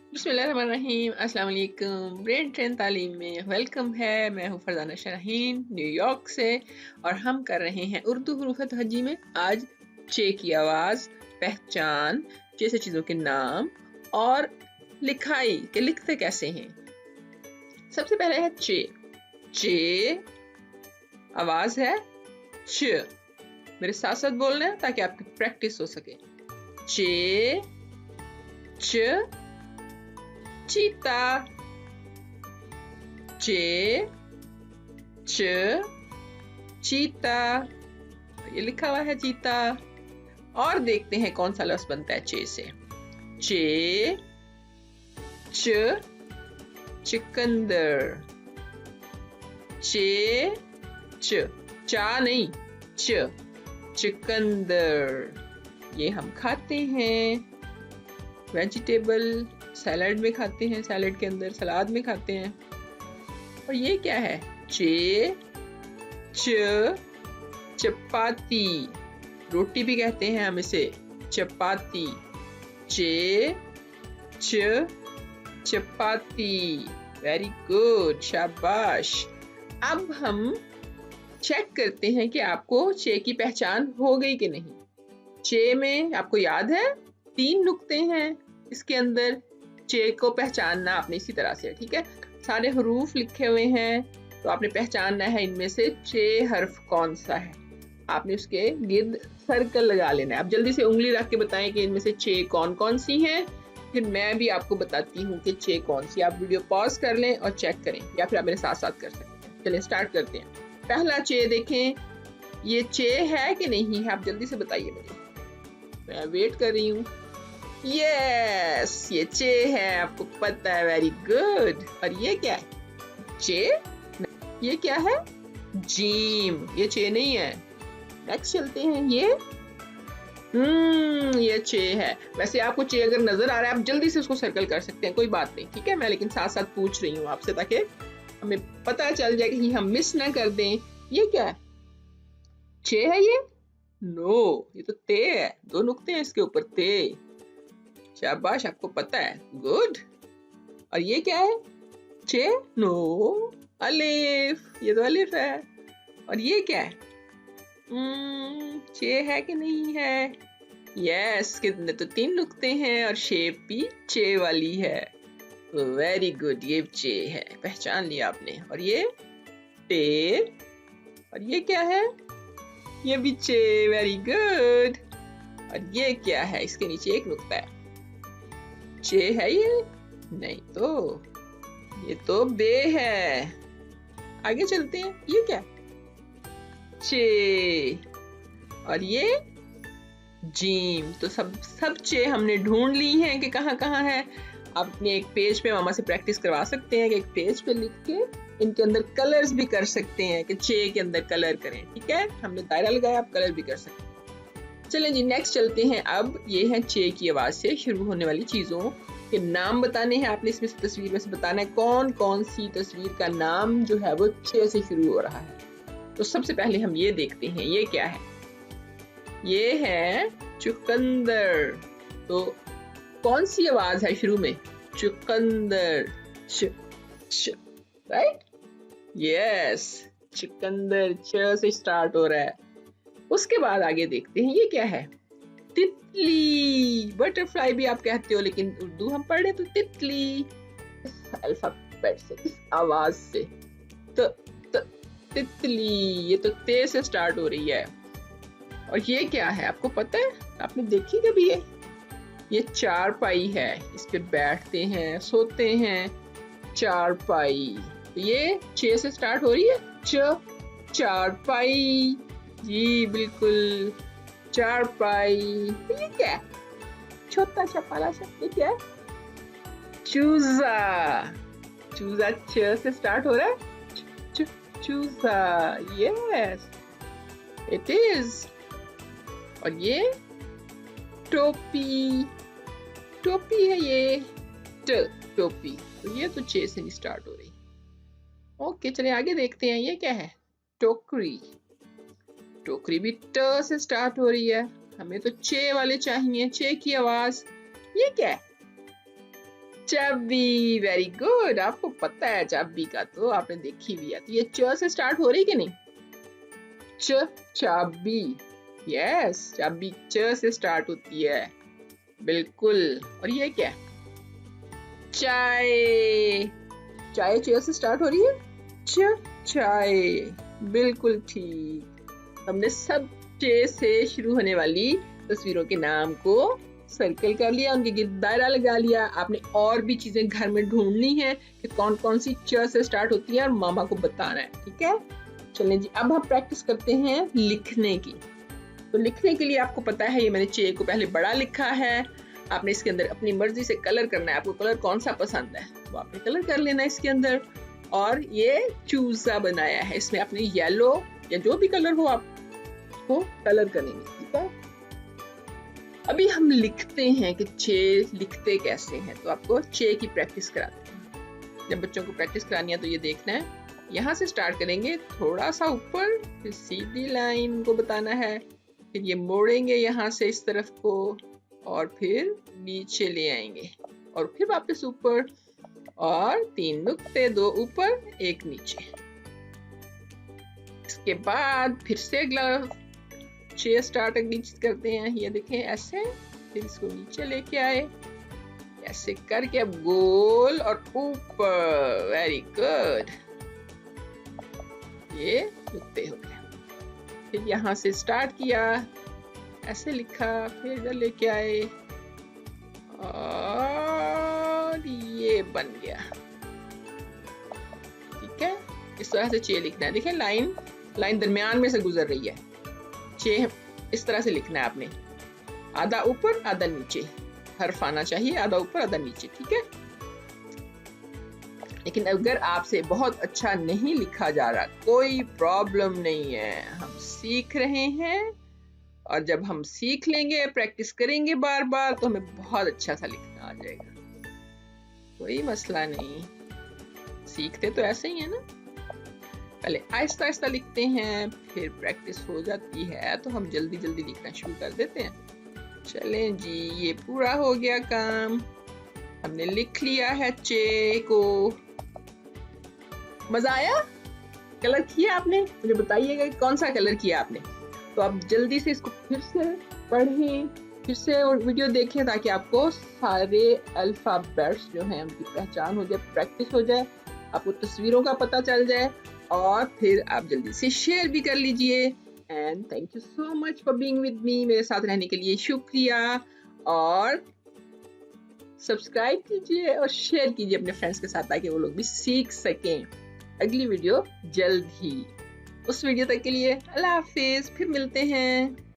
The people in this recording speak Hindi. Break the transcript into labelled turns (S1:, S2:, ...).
S1: बिस्मिल्लाहिर्रहमानिर्रहीम। अस्सलाम वालेकुम। ब्रेन ट्रेन तालीम में वेलकम है। मैं हूँ फरजाना शाहीन न्यूयॉर्क से और हम कर रहे हैं उर्दू हरूफ तहज्जी में आज चे की आवाज़, पहचान, जैसे चीज़ों के नाम और लिखाई के लिखते कैसे हैं। सबसे पहले है चे। चे आवाज़ है च। मेरे साथ साथ बोलना है ताकि आपकी प्रैक्टिस हो सके। चे च चीता। चे च चीता। ये लिखा हुआ है चीता। और देखते हैं कौन सा लफ्ज बनता है चे से। चे च चिकंदर। चे च चा नहीं च चिकंदर। ये हम खाते हैं वेजिटेबल सैलड में खाते हैं, सैलड के अंदर सलाद में खाते हैं। और ये क्या है? चे च चपाती। रोटी भी कहते हैं हम इसे चपाती। चे च चपाती। वेरी गुड, शाबाश। अब हम चेक करते हैं कि आपको चे की पहचान हो गई कि नहीं। चे में आपको याद है 3 नुक्ते हैं इसके अंदर। चे को पहचानना आपने इसी तरह से, ठीक है। सारे हरूफ लिखे हुए हैं तो आपने पहचानना है इनमें से चे हर्फ कौन सा है। आपने उसके गिर्द सर्कल लगा लेना है। आप जल्दी से उंगली रख के बताएं कि इनमें से चे कौन कौन सी हैं, फिर मैं भी आपको बताती हूँ कि चे कौन सी। आप वीडियो पॉज कर लें और चेक करें या फिर आप मेरे साथ साथ कर सकते हैं। चलिए स्टार्ट करते हैं। पहला चे देखें, ये चे है कि नहीं है, आप जल्दी से बताइए मुझे, मैं वेट कर रही हूँ। यस, ये चे है, आपको पता है, वेरी गुड। और ये क्या है? चे। ये क्या है? जीम। ये चे नहीं है। नेक्स्ट चलते हैं। ये चे है। वैसे आपको चे अगर नजर आ रहा है आप जल्दी से उसको सर्कल कर सकते हैं, कोई बात नहीं, ठीक है। मैं लेकिन साथ साथ पूछ रही हूँ आपसे ताकि हमें पता चल जाए कि हम मिस ना कर दें। ये क्या है? चे है ये? नो, ये तो ते है। 2 नुक्ते हैं इसके ऊपर, ते। शाबाश, आपको पता है, गुड। और ये क्या है? चे? नो, अलिफ। ये तो अलिफ है। और ये क्या है? चे है कि नहीं है? यस, कितने तो 3 नुक्ते हैं और शेप भी चे वाली है। वेरी गुड, ये चे है, पहचान लिया आपने। और ये टे। और ये क्या है? ये भी चे, वेरी गुड। और ये क्या है? इसके नीचे एक नुक्ता है। चे है ये? नहीं तो, ये तो बे है। आगे चलते हैं। ये क्या? चे। और ये जीम। तो सब चे हमने ढूंढ ली हैं कि कहाँ कहाँ है। आप अपने एक पेज पे मामा से प्रैक्टिस करवा सकते हैं कि एक पेज पे लिख के इनके अंदर कलर्स भी कर सकते हैं कि चे के अंदर कलर करें, ठीक है। हमने दायरा लगाया, आप कलर भी कर सकते हैं। चलें जी, नेक्स्ट चलते हैं। अब ये है चे की आवाज से शुरू होने वाली चीजों के नाम बताने हैं आपने। इसमें से तस्वीर में से बताना है कौन कौन सी तस्वीर का नाम जो है वो चे से शुरू हो रहा है। तो सबसे पहले हम ये देखते हैं, ये क्या है? ये है चुकंदर। तो कौन सी आवाज है शुरू में? चुकंदर, च च, राइट। यस, चुकंदर च से स्टार्ट हो रहा है। उसके बाद आगे देखते हैं, ये क्या है? तितली। बटरफ्लाई भी आप कहते हो, लेकिन उर्दू हम पढ़ रहे तो तितली। इस अल्फाबेट से, इस आवाज से, तो तितली। ये तो ते से स्टार्ट हो रही है। और ये क्या है, आपको पता है? आपने देखी कभी ये चारपाई है। इस पे बैठते हैं, सोते हैं, चारपाई। तो ये चे से स्टार्ट हो रही है, च, चारपाई। जी बिल्कुल, चारपाई। तो ये क्या है? छोटा सा पाला सा, ये क्या है? चूजा। चूजा च से स्टार्ट हो रहा है, चूजा। Yes, it is. और ये टोपी। टोपी है ये, टोपी। तो ये तो चे से नहीं स्टार्ट हो रही। ओके, चलिए आगे देखते हैं। ये क्या है? टोकरी। टोकरी भी ट से स्टार्ट हो रही है। हमें तो चे वाले चाहिए, चे की आवाज। ये क्या है? चाबी, वेरी गुड। आपको पता है चाबी का, तो आपने देखी भी है। तो ये च से स्टार्ट हो रही कि नहीं? चाबी, यस, चाबी च से स्टार्ट होती है, बिल्कुल। और ये क्या? चाय, चाय च से स्टार्ट हो रही है, चाय, बिल्कुल ठीक। हमने सब च से शुरू होने वाली तस्वीरों के नाम को सर्कल कर लिया, उनके दायरा लगा लिया। आपने और भी चीजें घर में ढूंढनी है कि कौन कौन सी च से स्टार्ट होती है और मामा को बताना है, ठीक है? चलें जी, अब हम प्रैक्टिस करते हैं लिखने की। तो लिखने के लिए आपको पता है, ये मैंने चे को पहले बड़ा लिखा है। आपने इसके अंदर अपनी मर्जी से कलर करना है। आपको कलर कौन सा पसंद है वो आपने कलर कर लेना है इसके अंदर। और ये चूजा बनाया है, इसमें आपने येलो या जो भी कलर हो आप उसको कलर करेंगे, ठीक है? अभी हम लिखते हैं कि चे लिखते कैसे हैं, तो आपको चे की प्रैक्टिस कराते हैं। जब बच्चों को प्रैक्टिस करानी है तो ये देखना है, यहाँ से स्टार्ट करेंगे थोड़ा सा ऊपर, फिर सीधी लाइन को बताना है, फिर ये मोड़ेंगे यहाँ से इस तरफ को, और फिर नीचे ले आएंगे, और फिर वापस ऊपर, और 3 नुक्ते, 2 ऊपर 1 नीचे। इसके बाद फिर से अगला चे स्टार्ट नीचे करते हैं। ये देखें ऐसे, फिर इसको नीचे लेके आए, ऐसे करके अब गोल और ऊपर, वेरी गुड। ये नुक्ते हो गए। फिर यहाँ से स्टार्ट किया, ऐसे लिखा, फिर इधर लेके आए, और ये बन गया, ठीक है? इस तरह से चे लिखना है। देखिए लाइन दरमियान में से गुजर रही है। चे इस तरह से लिखना है आपने, आधा ऊपर आधा नीचे, हर्फ आना चाहिए, आधा ऊपर आधा नीचे, ठीक है? लेकिन अगर आपसे बहुत अच्छा नहीं लिखा जा रहा, कोई प्रॉब्लम नहीं है, हम सीख रहे हैं, और जब हम सीख लेंगे, प्रैक्टिस करेंगे बार बार, तो हमें बहुत अच्छा सा लिखना आ जाएगा, कोई मसला नहीं। सीखते तो ऐसे ही है ना, पहले आहिस्ता आहिस्ता लिखते हैं, फिर प्रैक्टिस हो जाती है तो हम जल्दी जल्दी लिखना शुरू कर देते हैं। चलें जी, ये पूरा हो गया काम, हमने लिख लिया है चे को। मजा आया? कलर किया आपने? मुझे बताइएगा कौन सा कलर किया आपने। तो आप जल्दी से इसको फिर से पढ़ें, फिर से वीडियो देखें, ताकि आपको सारे अल्फाबेट्स जो हैं उनकी पहचान हो जाए, प्रैक्टिस हो जाए, आपको तस्वीरों का पता चल जाए, और फिर आप जल्दी से शेयर भी कर लीजिए। And thank you so much for being with me. मेरे साथ रहने के लिए शुक्रिया, और सब्सक्राइब कीजिए और शेयर कीजिए अपने फ्रेंड्स के साथ, ताकि वो लोग भी सीख सकें। अगली वीडियो जल्द ही। उस वीडियो तक के लिए अल्लाह हाफिज, फिर मिलते हैं।